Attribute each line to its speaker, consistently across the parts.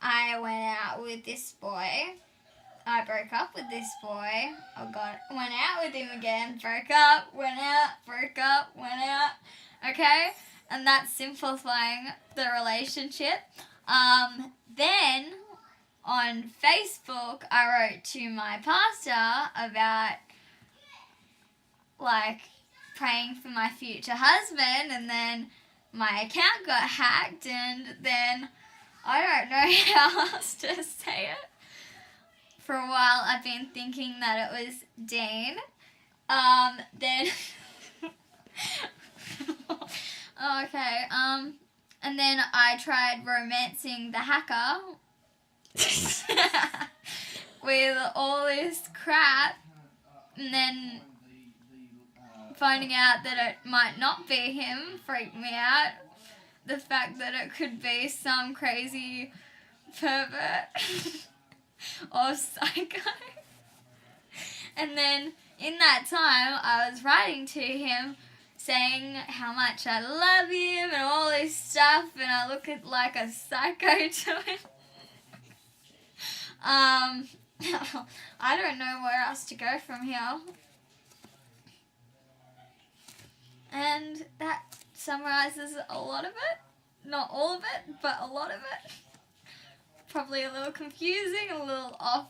Speaker 1: I went out with this boy. I broke up with this boy. Oh God, went out with him again. Broke up, went out, broke up, went out. Okay? And that's simplifying the relationship. Then on Facebook, I wrote to my pastor about like praying for my future husband, and then my account got hacked, and then I don't know how else to say it. For a while I've been thinking that it was Dean. Then okay, and then I tried romancing the hacker with all this crap, and then finding out that it might not be him freaked me out. The fact that it could be some crazy pervert or psycho. And then in that time I was writing to him saying how much I love him and all this stuff, and I look like a psycho to him. I don't know where else to go from here. And that summarizes a lot of it. Not all of it, but a lot of it. Probably a little confusing, a little off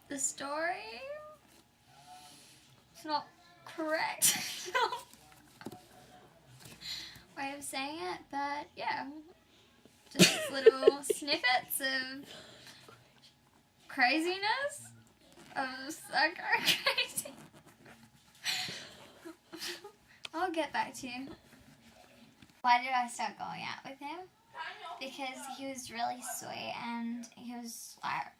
Speaker 1: the story. It's not correct way of saying it, but yeah. Just little snippets of craziness. Of psycho crazy. I'll get back to you. Why did I start going out with him? Because he was really sweet, and he was like,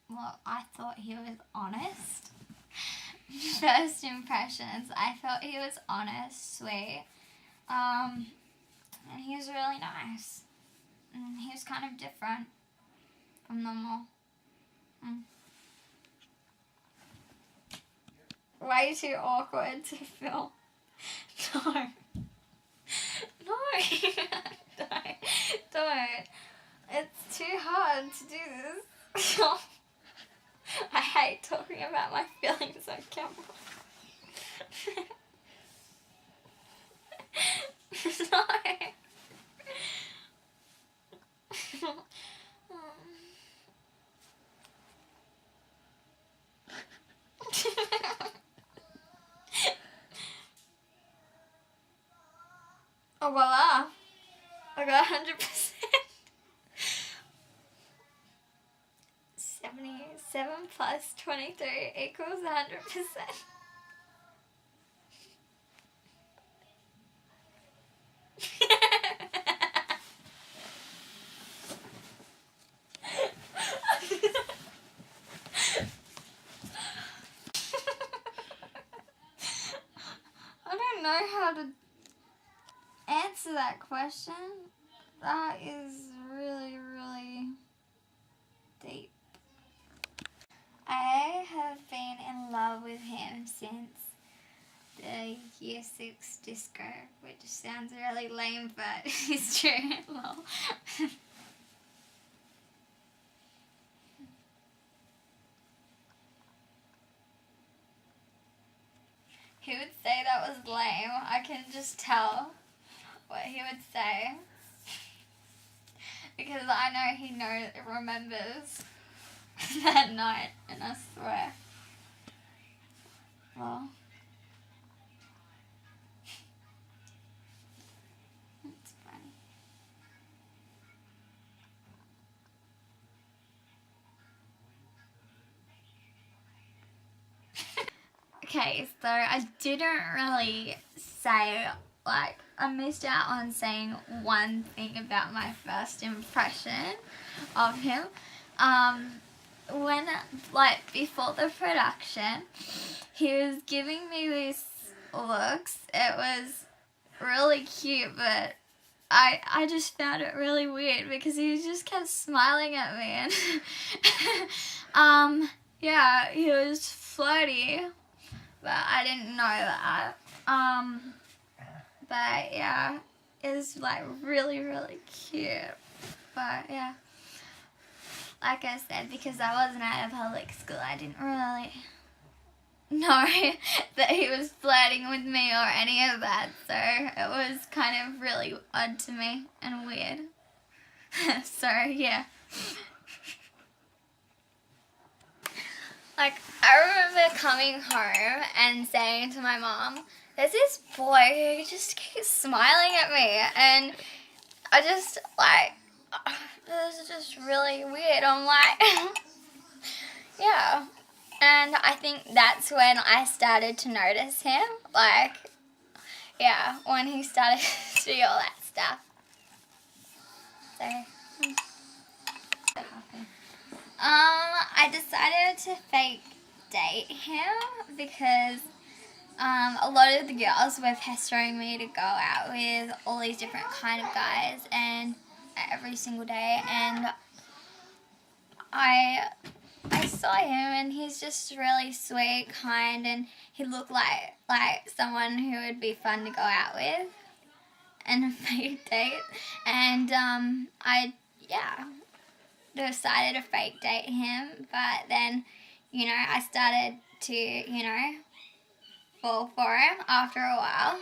Speaker 1: well, I thought he was honest. First impressions, I thought he was honest, sweet, and he was really nice. And he was kind of different from them all. Way too awkward to film. No. No. Don't. It's too hard to do this. I hate talking about my feelings on camera. No. Oh, voila. I got 100%. 77 plus 23 equals 100%. I don't know how to answer that question. That is really, really deep. I have been in love with him since the year 6 disco, which sounds really lame, but it's true. Lol. He would say that was lame. I can just tell what he would say. Because I know he remembers that night, and I swear. Well, it's funny. Okay, so I didn't really say, like, I missed out on saying one thing about my first impression of him. When, like, before the production, he was giving me these looks. It was really cute, but I just found it really weird because he just kept smiling at me, and yeah, he was flirty, but I didn't know that. But yeah, is like really, really cute. But yeah, like I said, because I wasn't at a public school, I didn't really know that he was flirting with me or any of that. So it was kind of really odd to me and weird. So yeah. Like, I remember coming home and saying to my mom, there's this boy who just keeps smiling at me, and I just, like, this is just really weird. I'm like, yeah. And I think that's when I started to notice him, like, yeah, when he started to do all that stuff. So, I decided to fake date him because a lot of the girls were pestering me to go out with all these different kind of guys and every single day, and I saw him and he's just really sweet, kind, and he looked like someone who would be fun to go out with and a fake date, and I decided to fake date him, but then, you know, I started to, you know, fall for him after a while.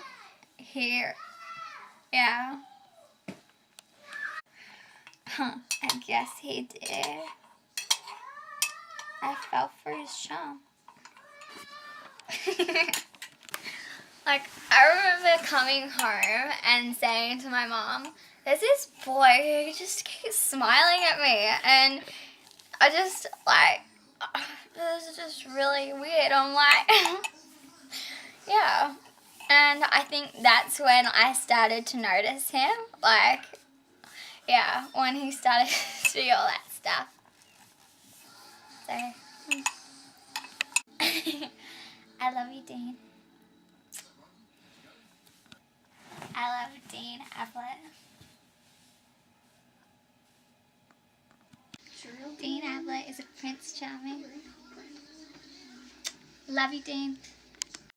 Speaker 1: I guess he did. I fell for his charm. Like, I remember coming home and saying to my mom, there's this boy who just keeps smiling at me, and I just, like, this is just really weird. I'm like, yeah. And I think that's when I started to notice him, like, yeah, when he started to do all that stuff. So, I love you, Dean. I love Dean Ablett. Dean Ablett is a Prince Charming. Love you, Dean.